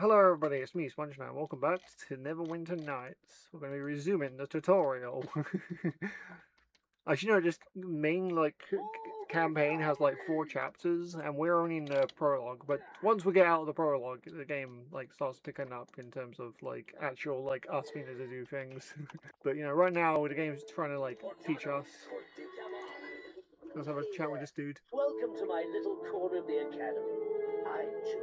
Hello everybody, it's me, SpongeNine. Welcome back to Neverwinter Nights. We're going to be resuming the tutorial. As you know, this main campaign has like 4 chapters, and we're only in the prologue. But once we get out of the prologue, the game starts picking up in terms of actual us being able to do things. But right now the game's trying to teach us. Let's have a chat with this dude. Welcome to my little corner of the academy. I'm Ju,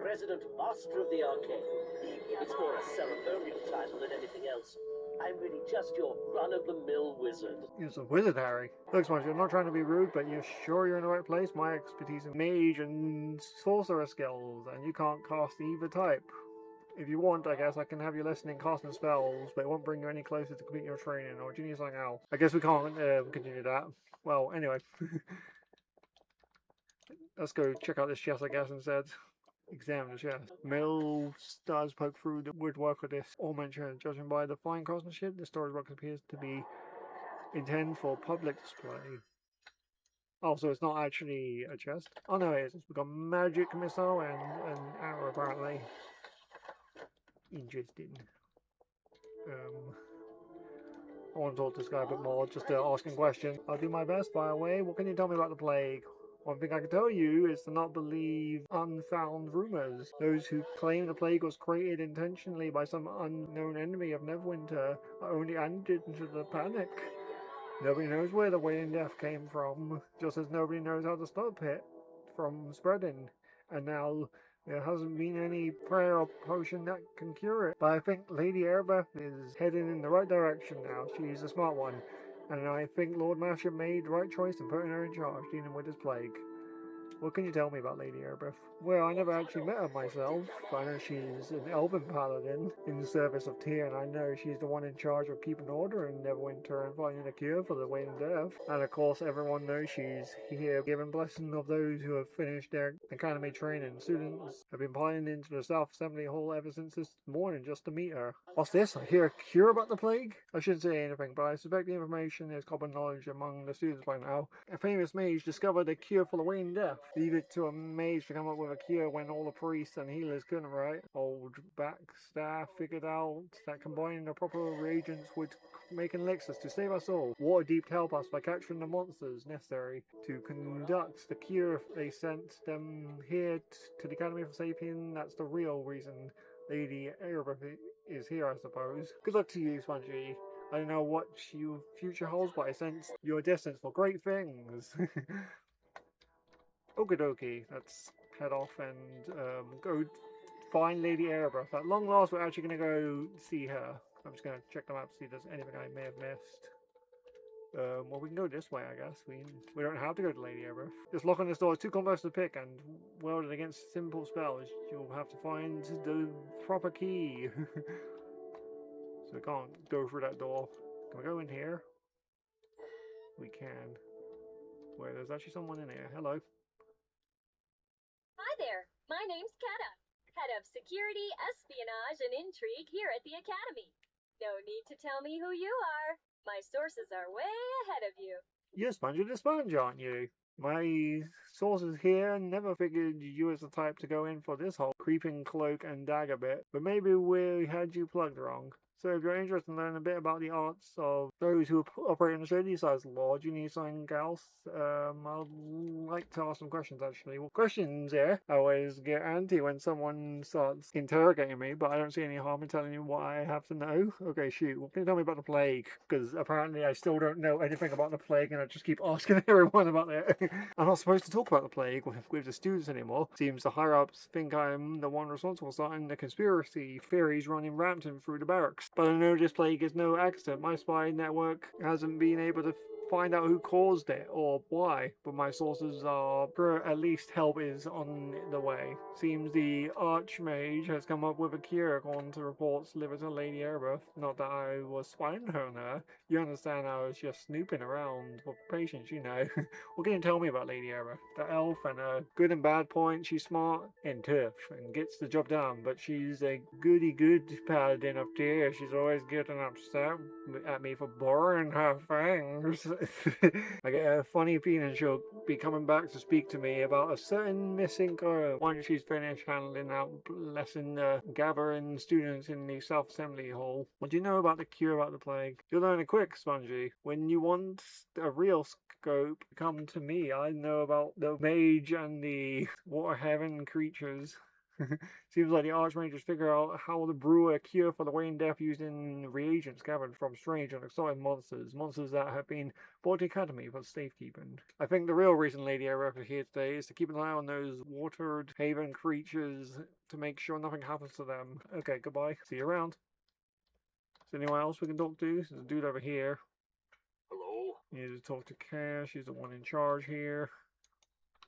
resident master of the arcane. It's more a ceremonial title than anything else. I'm really just your run-of-the-mill wizard. You're a wizard, Harry. Look, Sponge, I'm not trying to be rude, but you're sure you're in the right place? My expertise in mage and sorcerer skills, and you can't cast either type. If you want, I guess I can have you listen in casting spells, but it won't bring you any closer to completing your training, or do you need something else? I guess we can't continue that. Well, anyway. Let's go check out this chest, I guess, instead. Examine the chest. Mill stars poke through the woodwork of this all-mentioned. Judging by the fine craftsmanship, the storage box appears to be intended for public display. Oh, so it's not actually a chest? Oh no, it is. We've got magic missile and an arrow, apparently. Interesting. I want to talk to this guy a bit more, just asking questions. I'll do my best, by the way. What can you tell me about the plague? One thing I can tell you is to not believe unfound rumors. Those who claim the plague was created intentionally by some unknown enemy of Neverwinter are only added to the panic. Nobody knows where the Wailing Death came from, just as nobody knows how to stop it from spreading. And now there hasn't been any prayer or potion that can cure it. But I think Lady Airbeth is heading in the right direction now. She's a smart one. And I think Lord Master made the right choice in putting her in charge, dealing with this plague. What can you tell me about Lady Airbeth? Well, I never actually met her myself. I know she's an elven paladin in the service of Tyr, and I know she's the one in charge of keeping order in Neverwinter and finding a cure for the Wailing Death. And of course, everyone knows she's here giving blessing of those who have finished their academy training. Students have been piling into the South Assembly Hall ever since this morning just to meet her. What's this? I hear a cure about the plague? I shouldn't say anything, but I suspect the information is common knowledge among the students by now. A famous mage discovered a cure for the Wailing Death. Leave it to a mage to come up with a cure when all the priests and healers couldn't, right? Old Backstaff figured out that combining the proper reagents would make an elixir to save us all. Waterdeep to help us by capturing the monsters necessary to conduct the cure. They sent them here to the Academy for Sapien. That's the real reason Lady Airbeth is here, I suppose. Good luck to you, Spongy. I don't know what your future holds, but I sense you're destined for great things. Okie dokie, let's head off and go find Lady Airbeth. At long last, we're actually going to go see her. I'm just going to check the map to see if there's anything I may have missed. Well, we can go this way, I guess. We don't have to go to Lady Airbeth. Just lock on this door. It's too complex to pick, and welded against simple spells. You'll have to find the proper key. So we can't go through that door. Can we go in here? We can. Wait, there's actually someone in here. Hello. Hi there, my name's Kenna, head of security, espionage, and intrigue here at the Academy. No need to tell me who you are. My sources are way ahead of you. You're Sponge the Sponge, aren't you? My sources here never figured you as the type to go in for this whole creeping cloak and dagger bit, but maybe we had you plugged wrong. So if you're interested in learning a bit about the arts of those who operate in the shady-sized lord, you need something else, I'd like to ask some questions, actually. Well, questions here I always get anti when someone starts interrogating me, but I don't see any harm in telling you what I have to know. Okay, shoot. What can you tell me about the plague? Because apparently I still don't know anything about the plague, and I just keep asking everyone about it. I'm not supposed to talk about the plague with the students anymore. Seems the higher-ups think I'm the one responsible for starting the conspiracy theories running rampant through the barracks. But I know this plague is no accident. My spy network hasn't been able to find out who caused it or why, but my sources are sure at least help is on the way. Seems the Archmage has come up with a cure according to reports delivered to Lady Airbeth. Not that I was spying on her. You understand I was just snooping around for patients, you know. What can you tell me about Lady Airbeth? The elf and her good and bad points. She's smart and tough and gets the job done, but she's a goody-good paladin up there. She's always getting upset at me for borrowing her fangs. I get a funny feeling she'll be coming back to speak to me about a certain missing girl once she's finished handling out lesson gathering students in the Self-Assembly Hall. What do you know about the cure about the plague? You'll learn it quick, Spongy. When you want a real scope, come to me. I know about the mage and the water heaven creatures. Seems like the Archmagers figure out how to brew a cure for the Wayne death using reagents gathered from strange and exotic monsters that have been brought to the Academy for safekeeping. I think the real reason Lady Aerith is here today is to keep an eye on those watered haven creatures to make sure nothing happens to them. Okay, goodbye. See you around. Is there anyone else we can talk to? There's a dude over here. Hello? You need to talk to Cash. She's the one in charge here.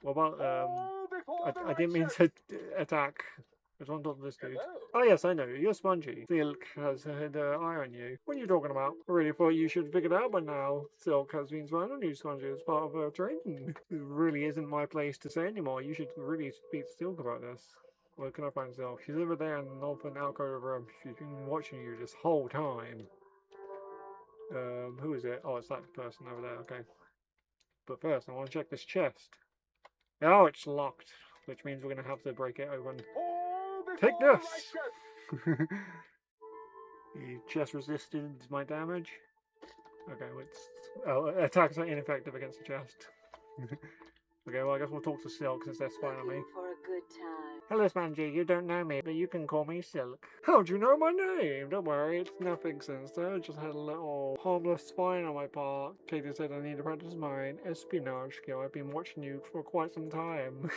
What about, I didn't mean to attack. I just want to talk to this dude. Hello? Oh yes, I know. You're Spongy. Silk has had her eye on you. What are you talking about? I really thought you should have figured it out by now. Silk has been spying on you, Spongy, as part of her training. It really isn't my place to say anymore. You should really speak to Silk about this. Where can I find Silk? She's over there in the northern alcove room. She's been watching you this whole time. Who is it? Oh, it's that person over there. Okay. But first, I want to check this chest. Oh, it's locked, which means we're going to have to break it open. Take this! The chest resisted my damage. Okay, attacks are ineffective against the chest. Okay, well I guess we'll talk to Silk since they're spying on me. For a good time. Hello, Spongy. You don't know me, but you can call me Silk. How'd you know my name? Don't worry, it's nothing sinister. I just had a little harmless spying on my part. Katie said I need to practice mine espionage skill. I've been watching you for quite some time.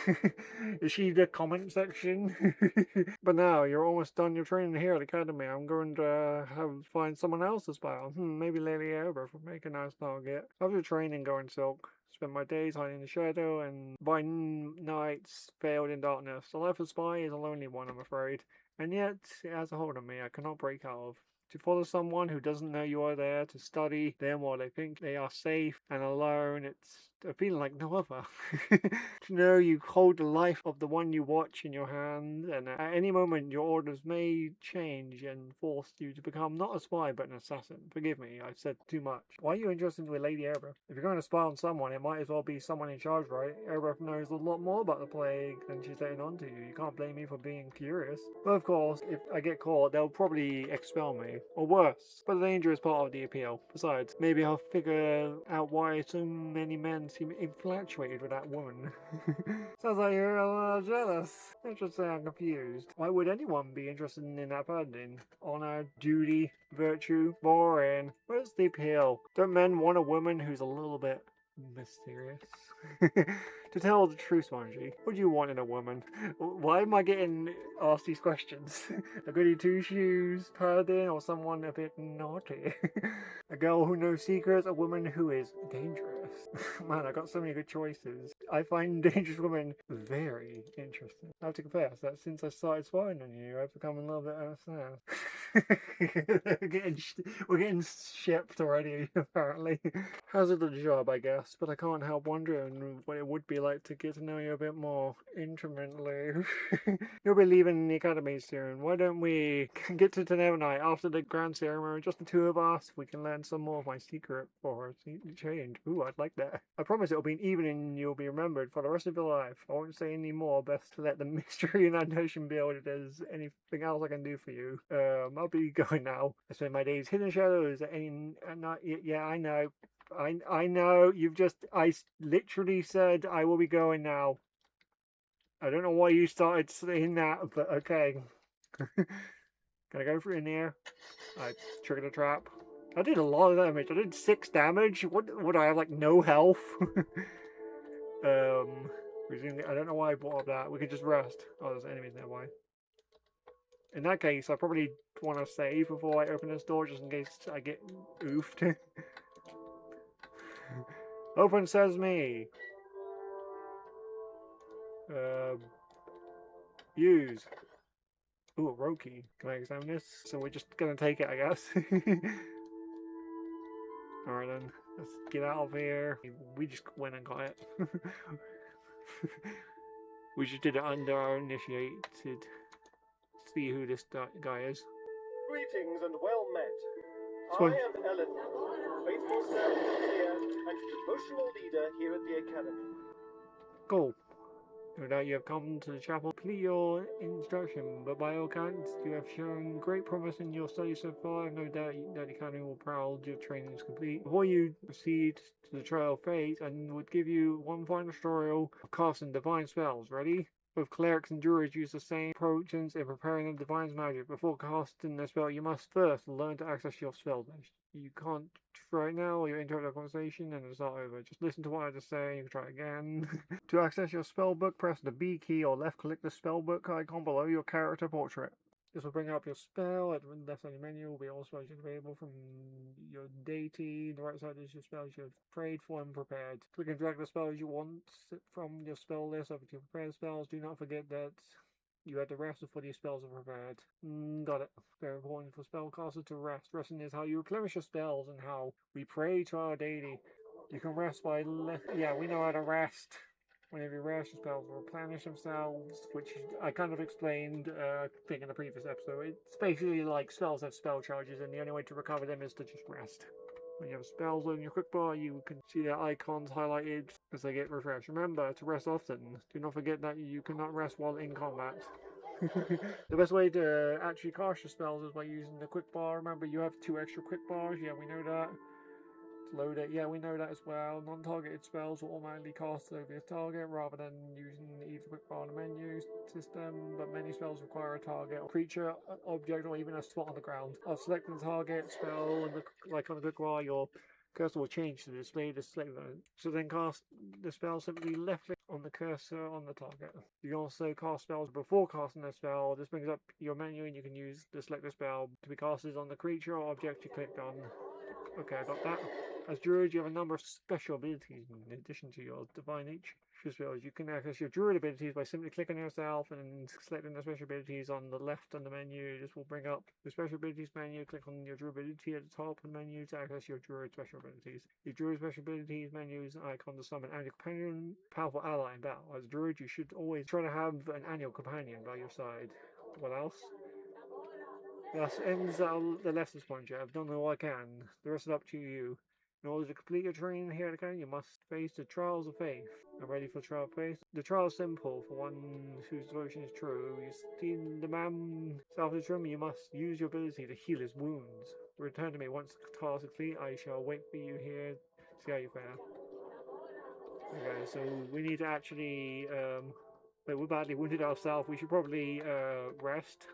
Is she the comment section? But now, you're almost done your training here at the Academy. I'm going to find someone else to spy on. Maybe Lady Aerith would make a nice target. How's your training going, Silk? Spent my days hiding in the shadow, and by nights failed in darkness. The life of a spy is a lonely one, I'm afraid, and yet it has a hold on me I cannot break out of. To follow someone who doesn't know you are there, to study them while they think they are safe and alone, it's a feeling like no other. To know you hold the life of the one you watch in your hand, and at any moment your orders may change and force you to become not a spy but an assassin. Forgive me, I've said too much. Why are you interested in Lady Aerith? If you're going to spy on someone, it might as well be someone in charge, right? Aerith knows a lot more about the plague than she's letting on to you. You can't blame me for being curious. But of course, if I get caught, they'll probably expel me. Or worse. But the danger is part of the appeal. Besides, maybe I'll figure out why so many men seem infatuated with that woman. Sounds like you're a little jealous. I should say I'm confused. Why would anyone be interested in that paladin? Honor, duty, virtue, boring. Where's the appeal? Don't men want a woman who's a little bit mysterious? To tell the truth, Spongy, what do you want in a woman? Why am I getting asked these questions? A goody two-shoes, paladin, or someone a bit naughty? A girl who knows secrets, a woman who is dangerous. Man, I got so many good choices. I find dangerous women very interesting. I have to confess that since I started spying on you, I've become a little bit we're getting shipped already, apparently. Hazard of the job, I guess, but I can't help wondering what it would be like to get to know you a bit more intimately. You'll be leaving the academy soon. Why don't we get to Neverwinter after the grand ceremony? Just the two of us. We can learn some more of my secret for her change. Ooh, I'd like that. I promise it'll be an evening and you'll be remembered for the rest of your life. I won't say any more. Best to let the mystery and that notion build if there's anything else I can do for you. I'll be going now. I spend my days hidden in shadows. Yeah, I know. I know, I literally said I will be going now. I don't know why you started saying that, but okay. Can I go through in here? I triggered a trap. I did a lot of damage. I did 6 damage. What would I have, like, no health? Presumably, I don't know why I brought up that. We could just rest. Oh, there's enemies nearby. In that case, I probably want to save before I open this door, just in case I get oofed. Open sesame! Use. Ooh, a road key. Can I examine this? So we're just gonna take it, I guess. Alright then, let's get out of here. We just went and got it. We just did it under our initiated. See who this guy is. Greetings and well met. So, I am Ellen, faithful servitor and devotional leader here at the Academy. cool. No doubt you have come to the chapel to complete your instruction, but by all accounts, you have shown great promise in your studies so far. No doubt that the Academy will proud your training is complete. Before you proceed to the trial of fate, I would give you one final tutorial of casting divine spells. Ready? Both clerics and druids use the same approaches in preparing the divine magic. Before casting the spell, you must first learn to access your spell bench. You can't right now, or you interrupt the conversation and it's not over. Just listen to what I just say, you can try again. To access your spellbook, press the B key or left click the spellbook icon below your character portrait. This will bring up your spell. At the left side of the menu will be all spells available from your deity. The right side is your spells you have prayed for and prepared. Click and drag the spells you want from your spell list over to your prepared spells. Do not forget that you had to rest before these spells are prepared. Got it. Very important for spellcasters to rest. Resting is how you replenish your spells and how we pray to our deity. You can rest by yeah, we know how to rest. Whenever you rest, your spells will replenish themselves, which I kind of explained, I think in the previous episode. It's basically like spells have spell charges, and the only way to recover them is to just rest. When you have spells on your quick bar, you can see their icons highlighted as they get refreshed. Remember to rest often. Do not forget that you cannot rest while in combat. The best way to actually cast your spells is by using the quick bar. Remember, you have 2 extra quick bars. Yeah, we know that. To load it, yeah, we know that as well. Non-targeted spells will automatically cast over your target rather than using either quick bar in the menu system, but many spells require a target, or creature, object, or even a spot on the ground. After selecting the target spell, and like on the quick bar, your cursor will change to display the select zone. So then cast the spell, simply left click on the cursor on the target. You can also cast spells before casting the spell. This brings up your menu and you can use the select the spell to be casted on the creature or object you clicked on. Okay, I got that. As druid, you have a number of special abilities in addition to your divine nature spells. You can access your druid abilities by simply clicking yourself and selecting the special abilities on the left on the menu. This will bring up the special abilities menu. Click on your druid ability at the top of the menu to access your druid special abilities. Your druid special abilities menu is an icon to summon an annual companion, powerful ally in battle. As a druid, you should always try to have an annual companion by your side. What else? That ends the lesson sponge. I've done all I can. The rest is up to you. In order to complete your training here at the Academy, you must face the trials of faith. I'm ready for trial of faith. The trial is simple for one whose devotion is true. You see the man south of this room, you must use your ability to heal his wounds. Return to me once the task is complete. I shall wait for you here. See how you fare. Okay, so we need to actually wait, we're badly wounded ourselves. We should probably rest.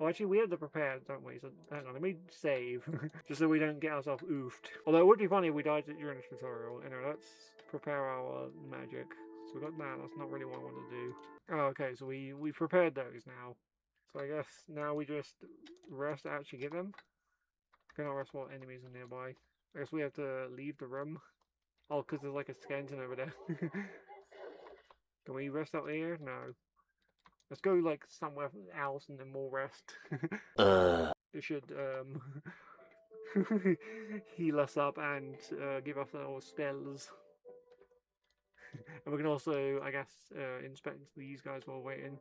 Well, actually, we have the prepared, don't we? So, hang on, let me save. Just so we don't get ourselves oofed. Although it would be funny if we died during this tutorial. Anyway, let's prepare our magic. So we got that, that's not really what I want to do. Oh, okay, so we prepared those now. So I guess now we just rest to actually get them. Cannot rest while enemies are nearby. I guess we have to leave the room. Oh, because there's like a skeleton over there. Can we rest out here? No. Let's go like somewhere else and then we'll rest. It should heal us up and give us our spells. And we can also, I guess, inspect these guys while waiting.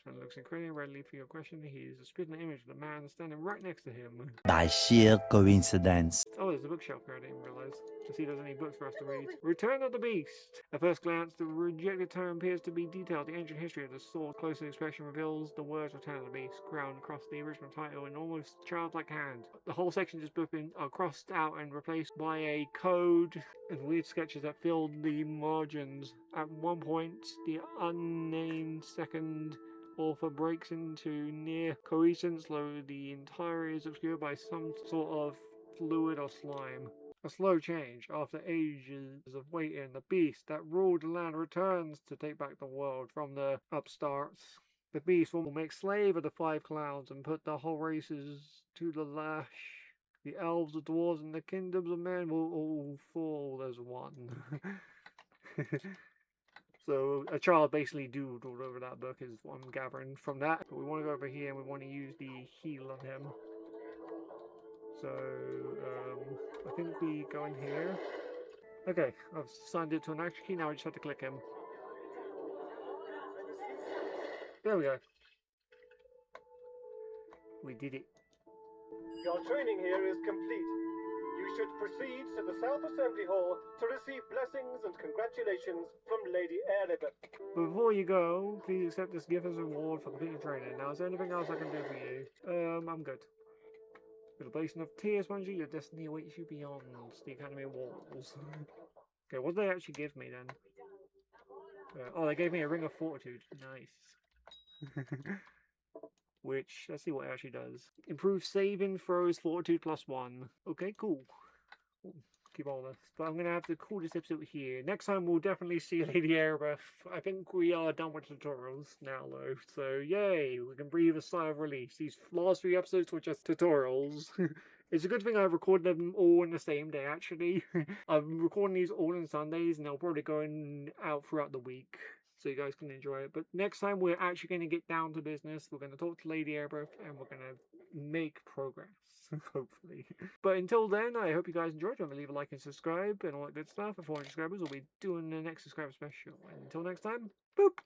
And looks incredibly readily for your question. He is a spitting image of the man standing right next to him. By sheer coincidence. Oh, there's a bookshelf here, I didn't realise. To see if there's any books for us to read. Return of the Beast! At first glance, the rejected term appears to be detailed. The ancient history of the sword, closer inspection reveals the words Return of the Beast, ground across the original title in almost childlike hand. The whole section is crossed out and replaced by a code and weird sketches that filled the margins. At one point, the unnamed second author breaks into near coherence, though the entire is obscured by some sort of fluid or slime. A slow change. After ages of waiting, the beast that ruled the land returns to take back the world from the upstarts. The beast will make slave of the 5 clowns and put the whole races to the lash. The elves, the dwarves, and the kingdoms of men will all fall as one. So a child basically doodled over that book is what I'm gathering from that. But we want to go over here and we want to use the heal on him. So I think we go in here. Okay, I've signed it to an action key, now I just have to click him. There we go. We did it. Your training here is complete. You should proceed to the South Assembly Hall to receive blessings and congratulations from Lady Erebus. But before you go, please accept this gift as a reward for completing training. Now, is there anything else I can do for you? I'm good. With the blazing of tears, Bungie, your destiny awaits you beyond the academy walls. Okay, what did they actually give me then? Oh, they gave me a ring of fortitude. Nice. Which, let's see what it actually does. Improve saving throws fortitude +1. Okay, cool. Ooh, keep all this. But I'm going to have to call this episode here. Next time we'll definitely see Lady Erebus. I think we are done with tutorials now though. So yay, we can breathe a sigh of relief. These last 3 episodes were just tutorials. It's a good thing I recorded them all in the same day actually. I'm recording these all on Sundays and they'll probably go out throughout the week, so you guys can enjoy it. But next time we're actually going to get down to business. We're going to talk to Lady Erebus and we're going to make progress, hopefully. But until then, I hope you guys enjoyed. Remember, leave a like and subscribe and all that good stuff. And 400 subscribers, we'll be doing the next subscriber special. And until next time, boop!